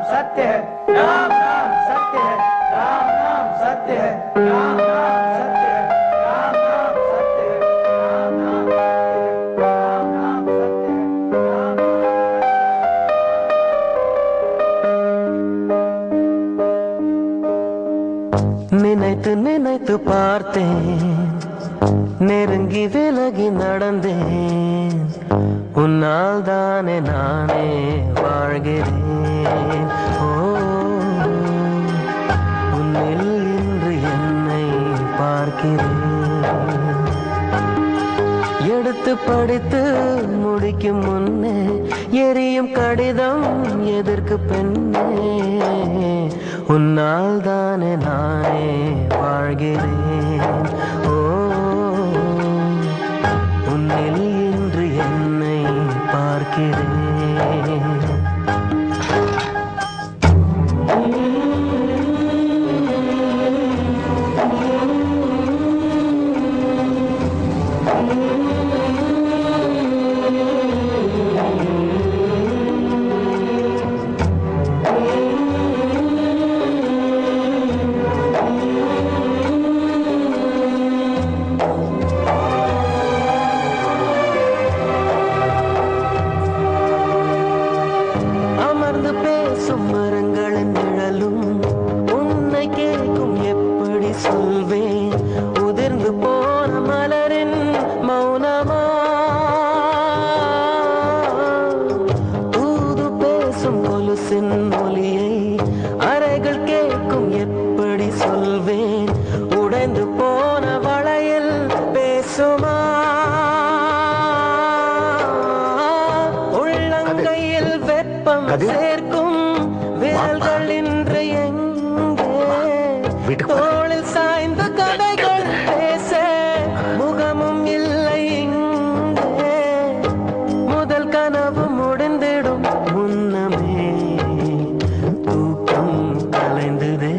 सत्य है, राम नाम सत्य है, राम नाम सत्य है, राम नाम सत्य है, राम नाम सत्य है, राम नाम सत्य है, राम नाम सत्य है, राम நினைத்து நினைத்து பார்த்தேன் நெருங்கி விலகி நடந்தேன் உன்னால் தானே நானே வாழ்கிறேன் ஓ உன்னில் இன்று என்னை பார்க்கிறேன் எடுத்து படித்து முடிக்கும் முன்னே எரியும் கடிதம் எதற்கு பெண்ணே உன்னால் தானே நானே வாழ்கிறேன் ஓ உன்னில் இன்று என்னை பார்க்கிறேன் மரங்களின் நிழலும் உன்னை கேட்கும் எப்படி சொல்வேன் உதிர்ந்து போன மலரின் மௌனமா தூது பேசும் கொலுசின் ஒலியை அறைகள் கேட்கும் எப்படி சொல்வேன் உடைந்து போன வளையல் பேசுமா உள்ளங்கையில் வெப்பம் சேர்க்கும் விரல்கள் இன்று எங்கே தோளில் சாய்ந்த கதைகள் பேச முகமும் இல்லை இங்கே முதல் கனவு முடிந்திடும் முன்னமே தூக்கம் கலைந்ததே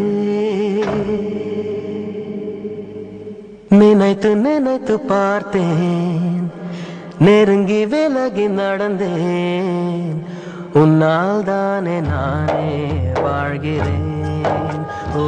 நினைத்து நினைத்து பார்த்தேன் நெருங்கி விலகி நடந்தேன் உன்னால் தானே நானே வாழ்கிறேன் ஓ